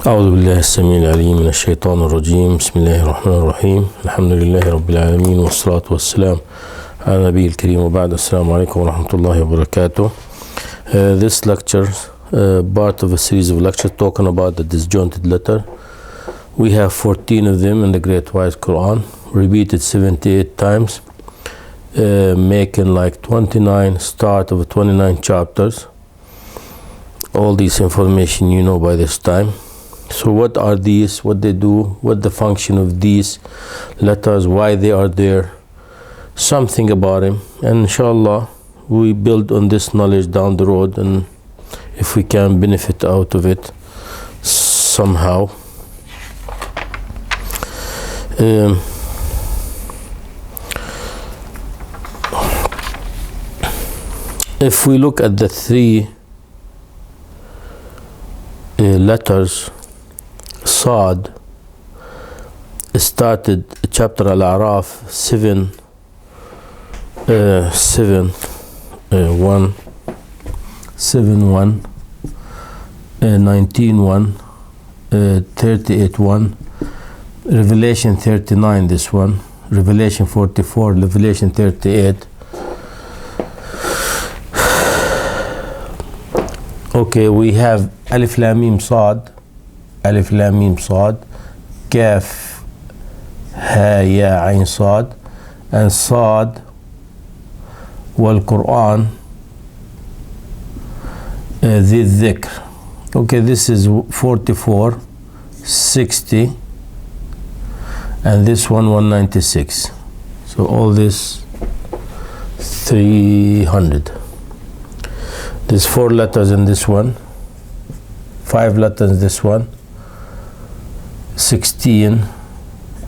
أعوذ بالله السميع العليم من الشيطان الرجيم. بسم الله الرحمن الرحيم. الحمد لله رب العالمين والصلاة والسلام على نبي الكريم وبعد. السلام عليكم ورحمة الله وبركاته. This lecture, part of a series of lectures talking about the disjointed letter. We have 14 of them in the Great White Quran, repeated 78 times, making like 29 start of 29 chapters. All this information you know by this time. So what are these, what they do, what the function of these letters, why they are there, something about them, and inshallah we build on this knowledge down the road, and if we can benefit out of it somehow. If we look at the three letters, Sad started chapter Al-A'raf 7 1 19 1 38 1, Revelation 39 this one, Revelation 44, Revelation 38. Okay, we have Alif Lam Mim Sad, Alif Lam Mim Sad, Kaf Ha Ya Ain Sad, and Sad wal Quran Dhi Dhikr. Okay, this is 44, 60, and this one 196. So all this 300. There's 4 letters in this one, 5 letters in this one, 16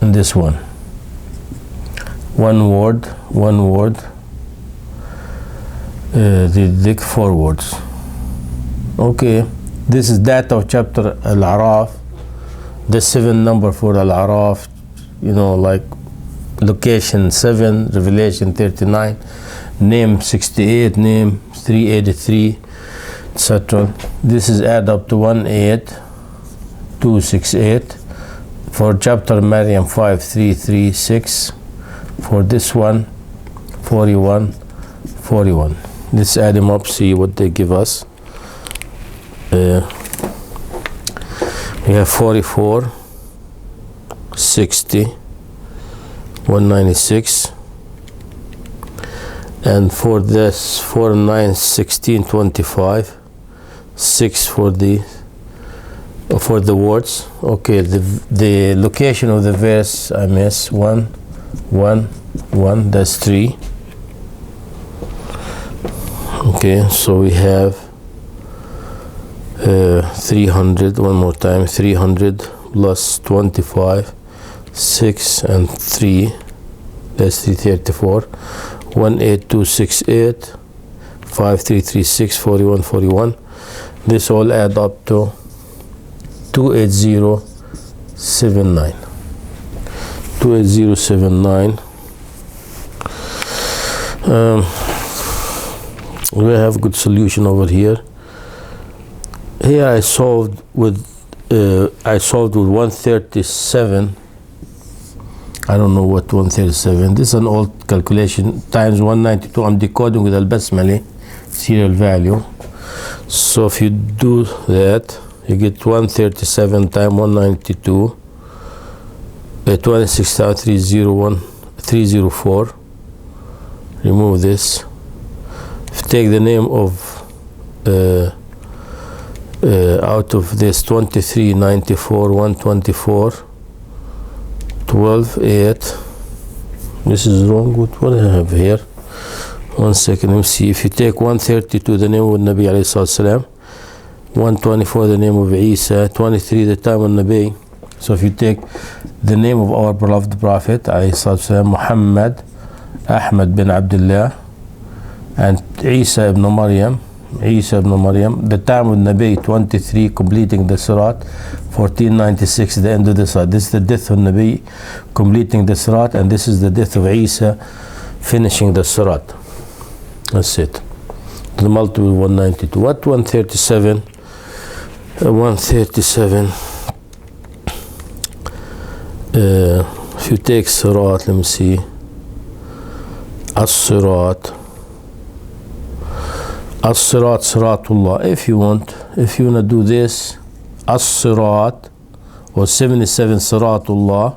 in this one. One word, the dhikr 4 words. Okay, this is that of chapter Al-A'raf, the 7 number for Al-A'raf, like location 7, Revelation 39, name 68, name 383, etc. This is add up to 18268 for chapter Maryam 5336. For this one 41. Let's add them up, see what they give us. We have 44, 60, 196, and for this 4, 9, 16, 25, 6 for the words. Okay, the location of the verse I miss. 1, that's 3. Okay, so we have 300. One more time, 300 plus 25, 6 and 3, that's 334. 18268, 5336, 41. This all add up to 28079. 28079. We have good solution over here. Here I solved with 137. I don't know what 137. This is an old calculation times 192. I'm decoding with al-Basmali serial value. So if you do that, you get 137 times 192, 26,304. Remove this. If you take the name of out of this 2394, 124, 12, 8. This is wrong with what I have here. 1 second, let me see. If you take 132, the name of Nabi alayhi salam, 124, the name of Isa, 23, the time of Nabi. So if you take the name of our beloved Prophet alayhi salam, Muhammad Ahmad bin Abdullah, and Isa ibn Maryam, the time of Nabi 23, completing the Sirat, 1496, the end of the Sirat. This is the death of Nabi, completing the Sirat, and this is the death of Isa, finishing the Sirat. That's it. The multiple 192. What 137? 137 if you take Sirat, let me see, As-Sirat, Siratullah. If you want to do this, As-Sirat, or 77 Siratullah,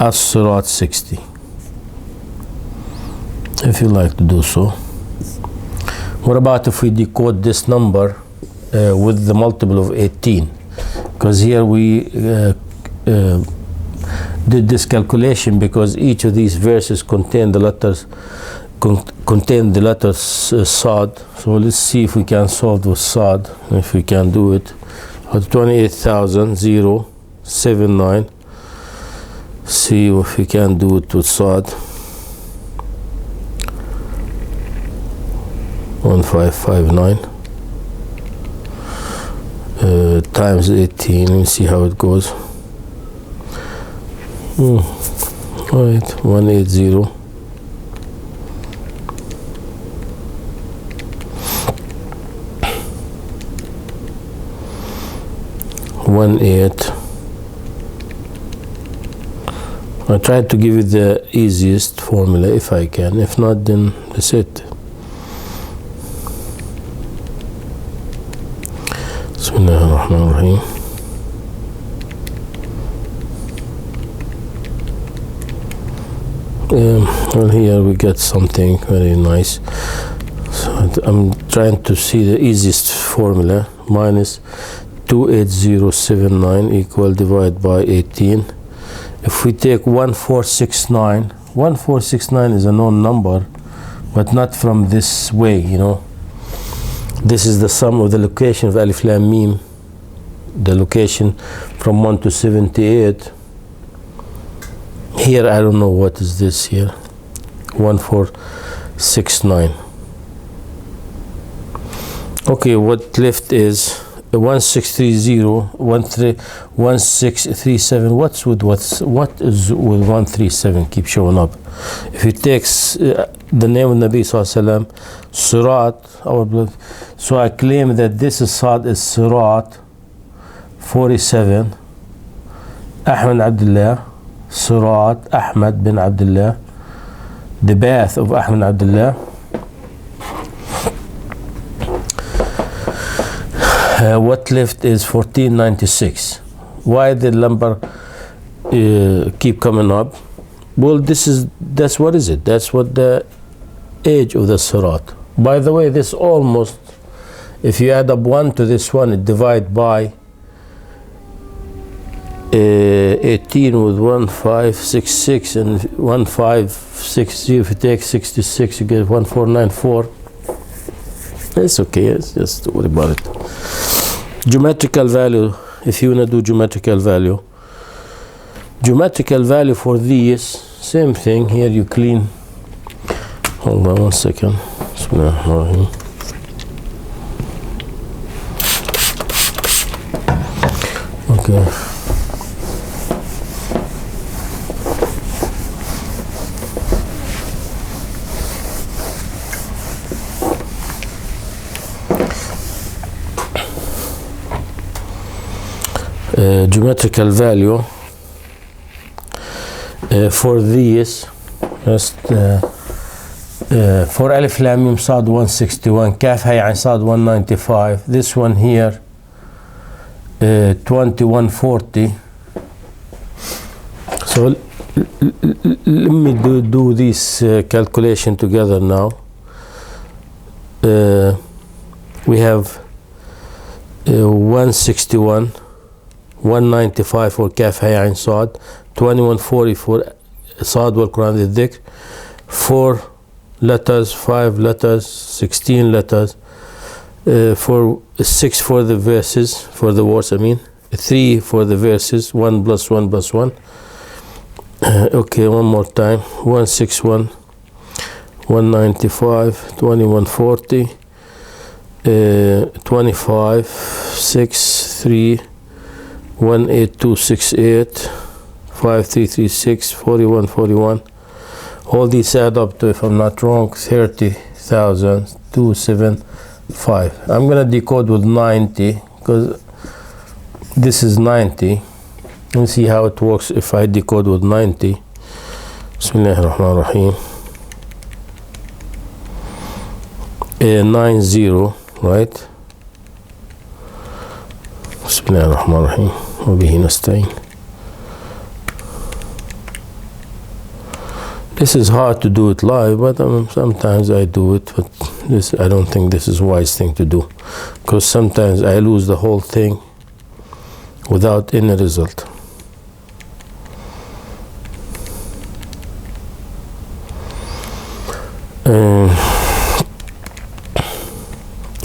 As-Sirat 60. If you like to do so. What about if we decode this number with the multiple of 18? Because here we did this calculation because each of these verses contain the letters Sad. So let's see if we can solve with Sad. If we can do it. 28,079. See if we can do it with Sad. 1559 times 18. Let me see how it goes. Right, 180. I tried to give you the easiest formula if I can. If not, then that's it. Bismillah ar-Rahman ar-Rahim. Well, here we get something very nice. So I'm trying to see the easiest formula. Minus 28079 equal divide by 18. If we take 1469, 1469 is a known number, but not from this way, you know. This is the sum of the location of Alif Lam Mim, the location from 1 to 78. Here I don't know what is this here. 1469. Okay, what left is 1630, 1637. What is with 137 keep showing up? If you take the name of Nabi Sallallahu Alaihi Wasallam, Sirat, our blood. So I claim that this is Sad is Sirat 47, Ahmad Abdullah, Sirat Ahmad bin Abdullah, the bath of Ahmad Abdullah. What left is 1496. Why the number keep coming up? Well, that's what is it? That's what the age of the Sirat. By the way, this almost, if you add up 1 to this one, it divide by 18 with 1566 and 1560. If you take 66, you get 1494. It's okay. It's just don't worry about it. Geometrical value. If you wanna do geometrical value for these, same thing. Here you clean. Hold on 1 second. Okay. Geometrical value for these, just for Alif Lam Mim Sad 161, Kaf Ha Ya Sad 195, this one here 2140. So let me do this calculation together now. We have 161, 195 for Kaf Ha Ya Sad, 2140 for Sad wal Quran al Dhikr, 4 letters, 5 letters, 16 letters, for 6 for the verses, for the words, 3 for the verses, 1 plus 1 plus 1. Okay, one more time. 161, 195, 2140, 25, 6, 3, 18268, 5336, 4141. All these add up to, if I'm not wrong, 30,275. I'm gonna decode with 90 because this is 90. Let me see how it works if I decode with 90. Bismillah ar-Rahman ar-Rahim. 90, right? Bismillah ar-Rahman ar-Rahim. Wa bihi nasta'in. This is hard to do it live, but sometimes I do it. But this, I don't think this is a wise thing to do, because sometimes I lose the whole thing without any result.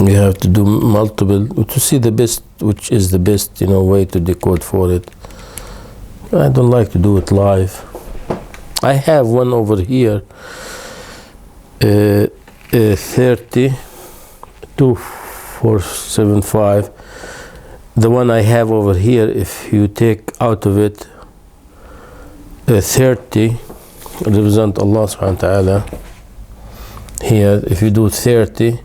You have to do multiple to see the best, which is the best, way to decode for it. I don't like to do it live. I have one over here, 32475. The one I have over here, if you take out of it 30, represent Allah subhanahu wa ta'ala. Here, if you do 30,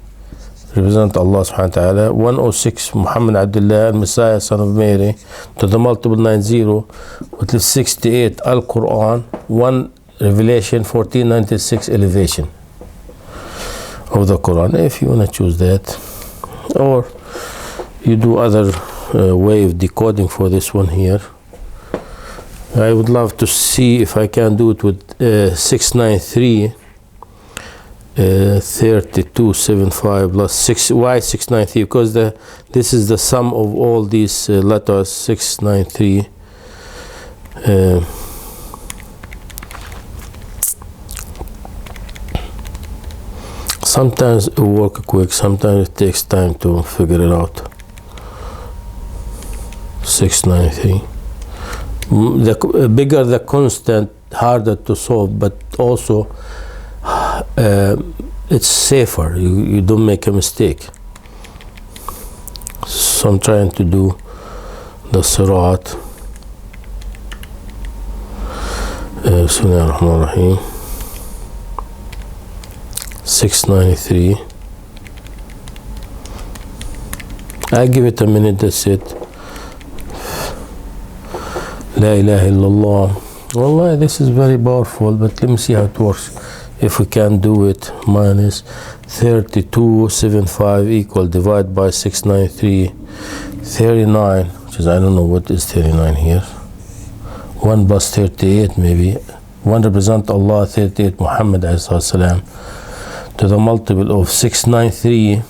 represent Allah subhanahu wa ta'ala. 106, Muhammad Abdullah, Messiah, son of Mary, to the multiple 90, which is 68, Al-Quran, 1 Revelation, 1496, elevation of the Quran, if you want to choose that. Or you do other way of decoding for this one here. I would love to see if I can do it with 693. 3275 plus 6. Why 693? Because this is the sum of all these letters. 693. Sometimes it works quick. Sometimes it takes time to figure it out. 693. The bigger the constant, harder to solve, but also it's safer. You don't make a mistake. So I'm trying to do the Sirat. Bismillah ar-Rahman ar-Rahim. 693. I give it a minute, that's it. La ilaha illallah. Wallah, this is very powerful, but let me see how it works. If we can do it, minus 3275 equal, divide by 693, 39, which is, I don't know what is 39 here. 1 plus 38 maybe. 1 represent Allah, 38 Muhammad salam, to the multiple of 693,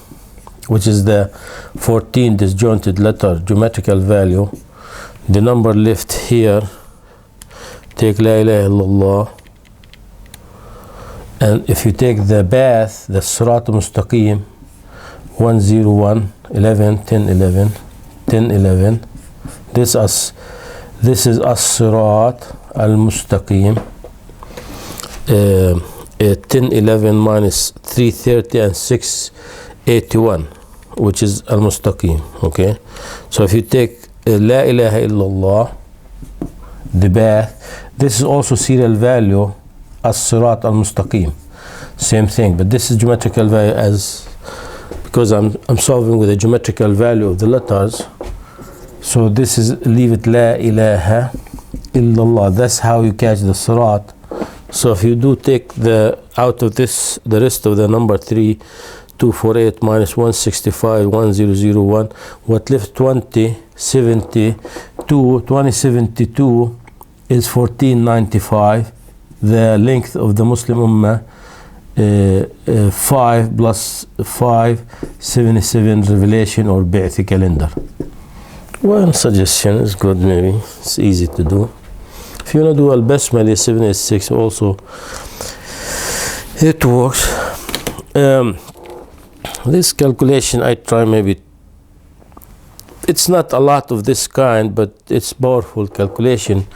which is the 14 disjointed letter geometrical value. The number left here, take La ilaha illallah. And if you take the bath, the Sirat al-Mustaqim, 101, 11, 10, 11, 10, 11. This is as-Sirat al-Mustaqim. 10, 11 minus 330 and 681, which is al-Mustaqim. Okay, so if you take La ilaha illallah, the bath, this is also serial value as-Sirat al-Mustaqim, same thing, but this is geometrical value, as because I'm solving with a geometrical value of the letters. So this is, leave it La ilaha illallah. That's how you catch the Sirat. So if you do take out of this the rest of the number 3248 minus 165 1001, what left 2072 is 1495. The length of the Muslim Ummah, 5 plus 5, 77 revelation or Ba'thi calendar. One suggestion is good, maybe it's easy to do. If you want to do al-Basmali 786 also, it works. This calculation I try, maybe it's not a lot of this kind, but it's powerful calculation.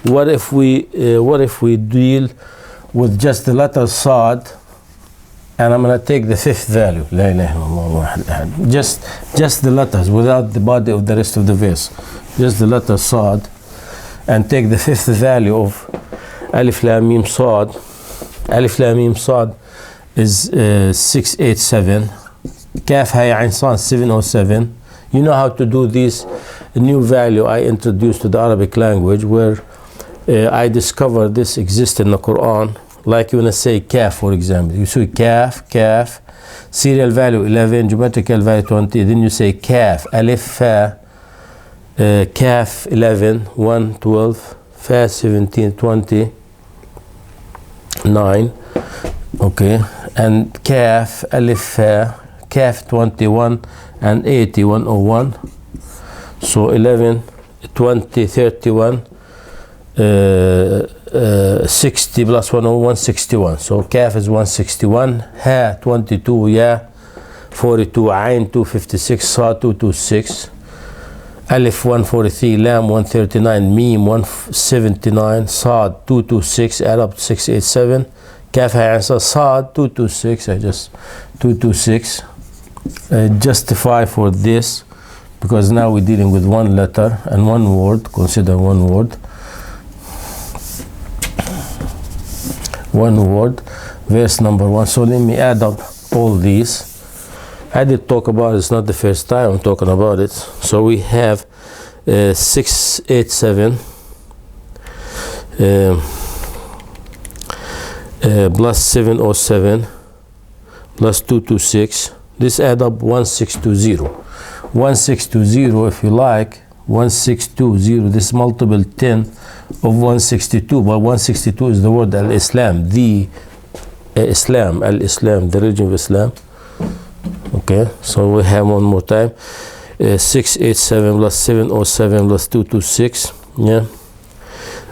What if we deal with just the letter Sad, and I'm going to take the fifth value, La ilaha illallah, just the letters without the body of the rest of the verse, just the letter Sad, and take the fifth value of Alif Lam Mim Sad. Alif Lam Mim Sad is 687. Kaf Ha Ya Ain Sad 707. You know how to do these new value I introduced to the Arabic language, where I discovered this exists in the Quran. Like you want to say kaf, for example. You say kaf, serial value 11, geometrical value 20. Then you say kaf, alif, fa, kaf 11, 1, 12, fa 17, 20, 9. Okay, and kaf, alif, fa, kaf 21, and 80, 101. So 11, 20, 31, 60 plus 101, 61. So kaf is 161, ha 22, ya 42, ain 256, sa 226, alif 143, lam 139, mim 179, sad 226, add up 687, kaf ha answer sad 226. I just 226. Justify for this, because now we're dealing with one letter and one word. Consider one word. One word, verse number 1. So let me add up all these. I did talk about it. It's not the first time I'm talking about it. So we have 687 plus 707 plus 226. This add up 1620. 1620, if you like, 1620. This is multiple 10 of 162, but 162 is the word al-Islam, the Islam, al-Islam, the religion of Islam. Okay, so we have one more time, 687 plus 707 plus 226. Yeah.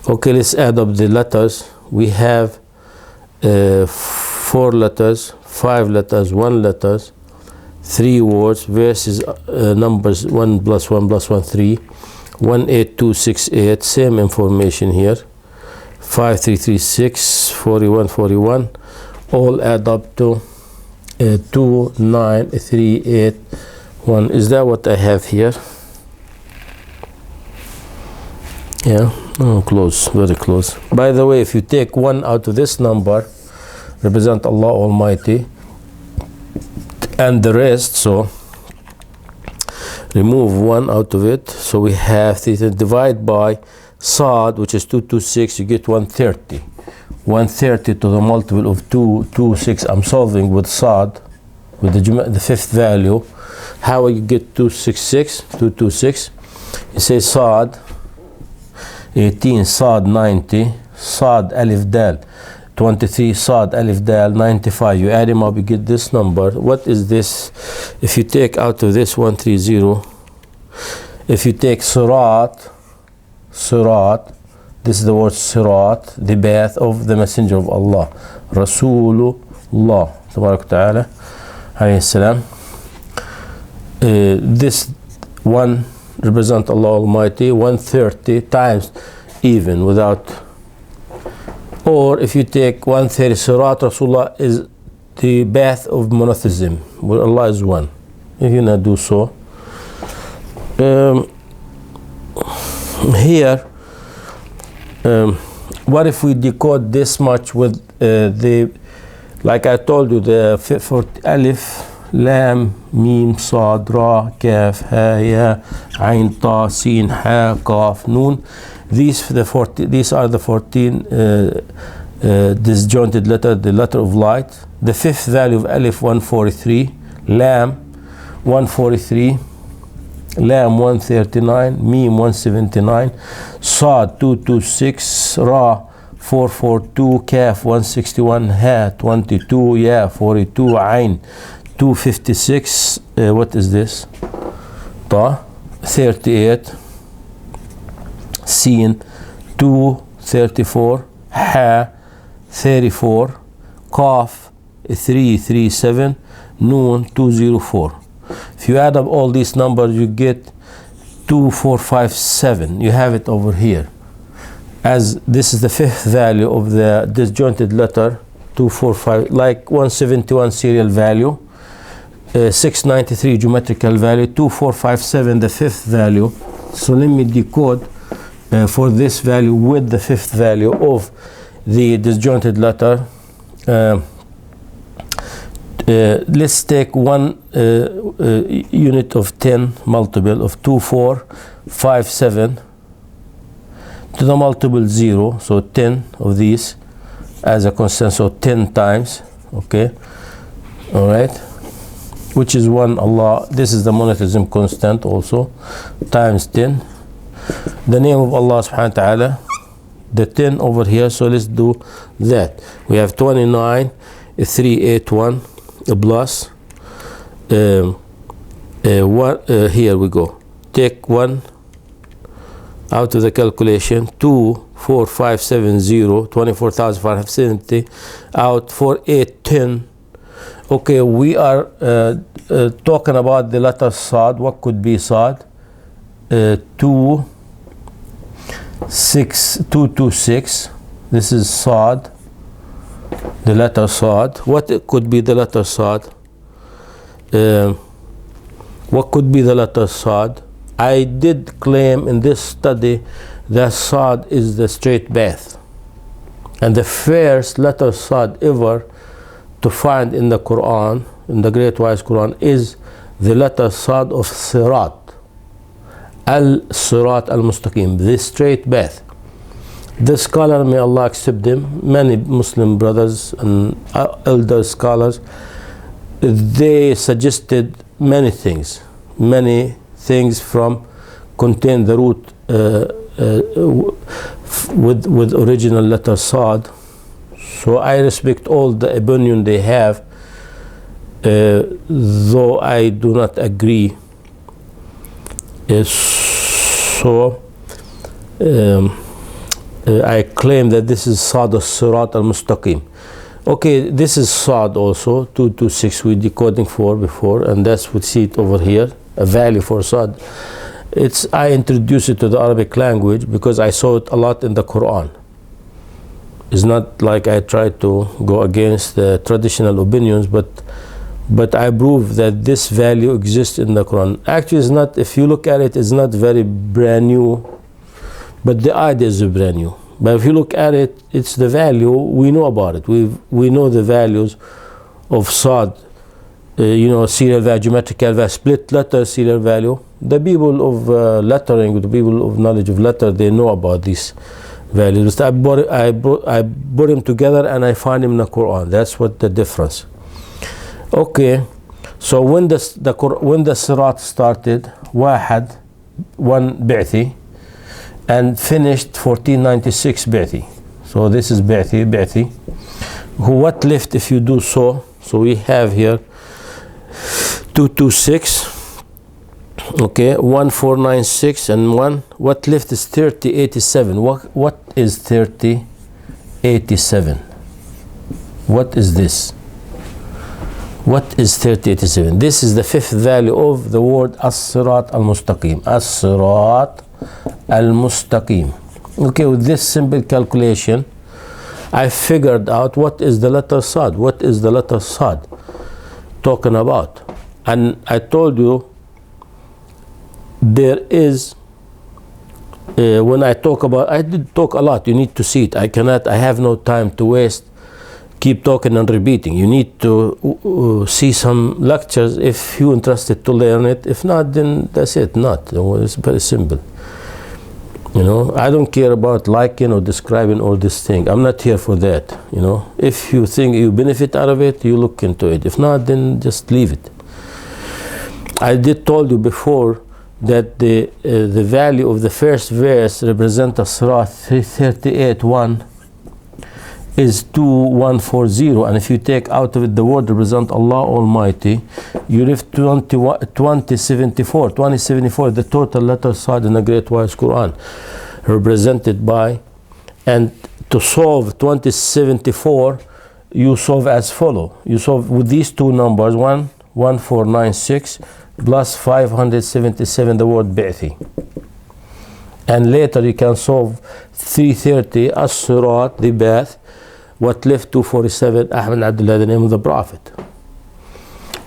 Okay, let's add up the letters. We have 4 letters, 5 letters, 1 letters, 3 words, verses, numbers 1 plus 1 plus 1, 3, 18268, same information here, 5336, 4141, all add up to 29381. Is that what I have here? Yeah, oh, close, very close. By the way, if you take 1 out of this number, represent Allah Almighty, and the rest, so remove 1 out of it, so we have to divide by Sad, which is 226, you get 130. 130 to the multiple of 226. I'm solving with Sad, with the fifth value. How will you get 266? 226. You say Sad 18, Sad 90, Sad Alif Dal 23, Sad Alif Dal 95. You add them up, you get this number. What is this? If you take out of this 130, if you take Sirat, this is the word Sirat, the path of the Messenger of Allah, Rasulullah, Tabarak Ta'ala, alayhi salam. This one represent Allah Almighty, 130 times even without. Or if you take 130, Sirat Rasulullah is the path of monotheism, where Allah is one. If you not do so, here, what if we decode this much with the, like I told you, the 40 Alif, Lam, Mim, Sad, Ra, Kaf, Ha, Ya, Ain, Ta, Sin, Ha, Kaf, Nun. These are the 14 disjointed letters, the letter of light. The fifth value of Alif 143, Lam 143, Lam 139, Mim 179, Sad 226, Ra 442, Kaf 161, Ha 22, Ya 42, Ain 256. What is this? Ta 38. Sin 234, Ha 34, Qaf 337, Noon 204. If you add up all these numbers, you get 2457. You have it over here. As this is the fifth value of the disjointed letter, 245, like 171 serial value, 693 geometrical value, 2457 the fifth value. So let me decode for this value with the fifth value of the disjointed letter, Let's take one unit of 10 multiple of 2457 to the multiple 0, so 10 of these as a constant, so 10 times, okay, all right, which is 1 Allah. This is the monotheism constant also, times 10, the name of Allah subhanahu wa ta'ala, the 10 over here. So let's do that. We have 29 381 plus one, here we go, take 1 out of the calculation, 24570 24,570 out, 4810. Okay, we are talking about the letter Sad. What could be Sad? 226. This is Sad, the letter Sad. What could be the letter Sad? What could be the letter Sad? I did claim in this study that Sad is the straight path, and the first letter Sad ever to find in the Quran, in the Great Wise Quran, is the letter Sad of Sirat, Al-Sirat Al-Mustaqim, the straight path. The scholar, may Allah accept them, many Muslim brothers and elder scholars, they suggested many things from contain the root with original letter Sad. So I respect all the opinion they have, though I do not agree. I claim that this is Sad al-Sirat al-Mustaqim. Okay, this is Sad also, 226 we decoding for before, and that's we see it over here, a value for Sad. I introduced it to the Arabic language because I saw it a lot in the Quran. It's not like I tried to go against the traditional opinions, but I prove that this value exists in the Quran. Actually, it's not, if you look at it, it's not very brand new, but the idea is brand new. But if you look at it, it's the value, we know about it. We know the values of Sad, serial value, geometrical value, split letter serial value. The people of lettering, the people of knowledge of letter, they know about these values. I brought them together and I find them in the Quran. That's what the difference. Okay, so when the Sirat started, one Bi'thi, and finished 1496 Bi'thi. So this is Bi'thi. What left if you do so? So we have here 226, okay, 1496 and 1. What left is 3087. What is 3087? What is this? What is 3087? This is the fifth value of the word As-Sirat Al-Mustaqim. As-Sirat Al-Mustaqim. Okay, with this simple calculation, I figured out what is the letter Sad. What is the letter Sad talking about? And I told you there is, when I talk about, I did talk a lot. You need to see it. I have no time to waste, keep talking and repeating. You need to see some lectures if you're interested to learn it. If not, then that's it. It's very simple. I don't care about liking or describing all this thing. I'm not here for that. If you think you benefit out of it, you look into it. If not, then just leave it. I did told you before that the value of the first verse represents a Sirat 338.1 is 2140, and if you take out of it the word represent Allah Almighty, you leave 2074, the total letter Sad in the Great Wise Quran, represented by, and to solve 2074, you solve as follow. You solve with these two numbers, 1496 plus 577, the word Bi'thi. And later you can solve 330, As-Sirat, the path. What left 247, Ahmed Abdullah, the name of the Prophet.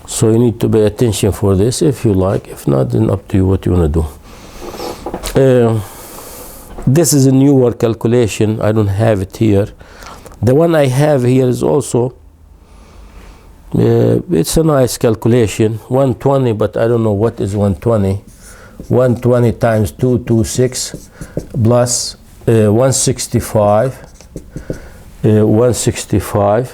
So you need to pay attention for this if you like. If not, then up to you what you want to do. This is a newer calculation. I don't have it here. The one I have here is also It's a nice calculation, 120, but I don't know what is 120. 120 times 226 plus 165. 165.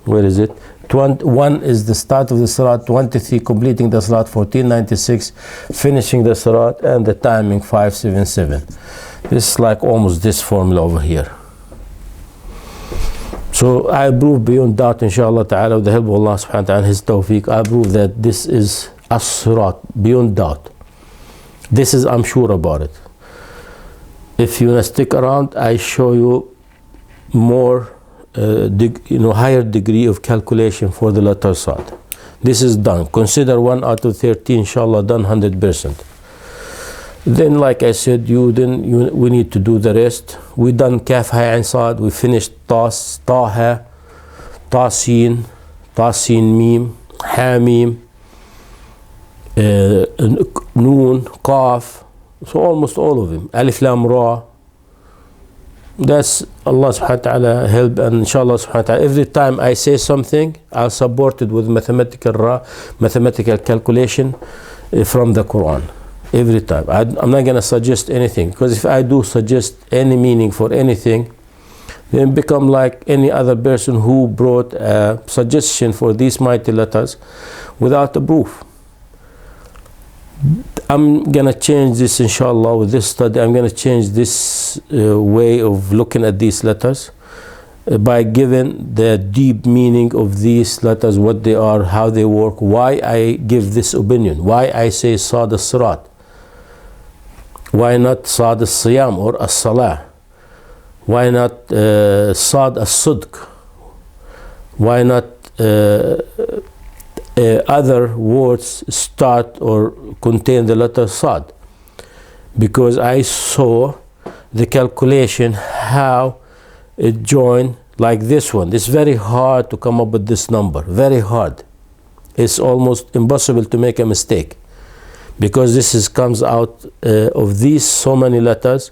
Where is it? 1 is the start of the salat, 23 completing the salat, 1496 finishing the salat, and the timing 577. This is like almost this formula over here. So I prove beyond doubt, inshallah ta'ala, with the help of Allah subhanahu wa ta'ala and His tawfiq, I prove that this is as-sirat beyond doubt. This is, I'm sure about it. If you want to stick around, I show you more higher degree of calculation for the letter Sad. This is done. Consider 1 out of 13, inshallah, done 100%. Then, like I said, we need to do the rest. We done Kaf, Ha, and Sad. We finished Tas, Taha, Tasin, Mim, Ha, Mim, Noon, Qaf. So almost all of them. Alif, Lam, Ra. That's Allah subhanahu wa ta'ala help, and inshallah subhanahu wa ta'ala, every time I say something, I'll support it with mathematical calculation from the Quran. Every time. I'm not going to suggest anything, because if I do suggest any meaning for anything, then become like any other person who brought a suggestion for these mighty letters without a proof. I'm going to change this, inshallah, with this study. I'm going to change this way of looking at these letters by giving the deep meaning of these letters, what they are, how they work, why I give this opinion, why I say Sad as-Sirat, why not Sad as-Siyam or as-Salah, why not Sad as-Sidq, why not other words start or contain the letter Sad, because I saw the calculation how it joined like this one. It's very hard to come up with this number, very hard. It's almost impossible to make a mistake, because this comes out of these so many letters,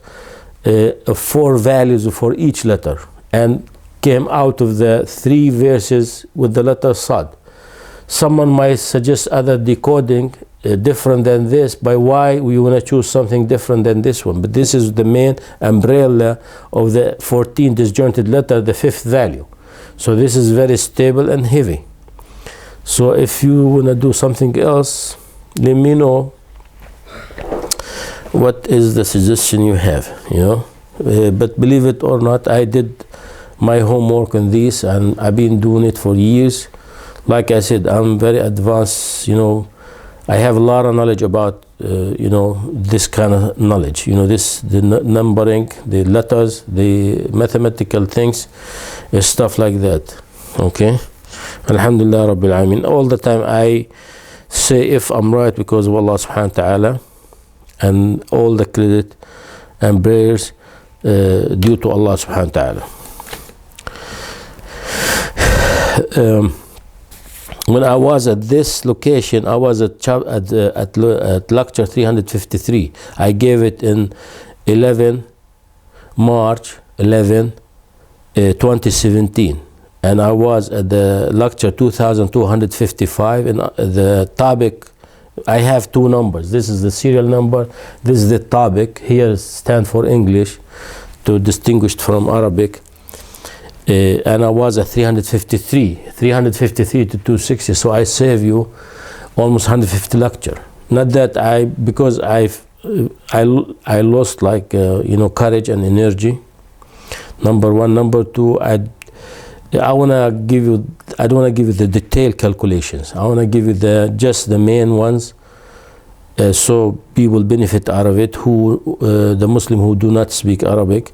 4 values for each letter, and came out of the 3 verses with the letter Sad. Someone might suggest other decoding different than this, by why we want to choose something different than this one. But this is the main umbrella of the 14 disjointed letter, the 5th value. So this is very stable and heavy. So if you want to do something else, let me know what is the suggestion you have, but believe it or not, I did my homework on this, and I've been doing it for years. Like I said, I'm very advanced, I have a lot of knowledge about, this kind of knowledge, the numbering, the letters, the mathematical things, stuff like that, okay? Alhamdulillah Rabbil Alameen. All the time I say if I'm right because of Allah subhanahu wa ta'ala, and all the credit and prayers due to Allah subhanahu wa ta'ala. When I was at this location, I was at lecture 353. I gave it in March 11, 2017. And I was at the lecture 2255, and the topic, I have 2 numbers. This is the serial number, this is the topic. Here stand for English, to distinguish from Arabic. And I was at 353 to 260, so I save you almost 150 lecture. Not that because I lost courage and energy. Number 1. Number 2, I don't want to give you the detailed calculations. I want to give you just the main ones, so people benefit out of it, the Muslim who do not speak Arabic,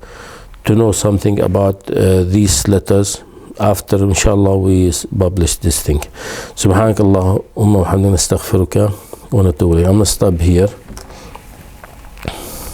to know something about these letters after, inshallah, we publish this thing. Subhanakallah, wa bihamdika, nastaghfiruka wa natubu ilayk. I'm going to stop here.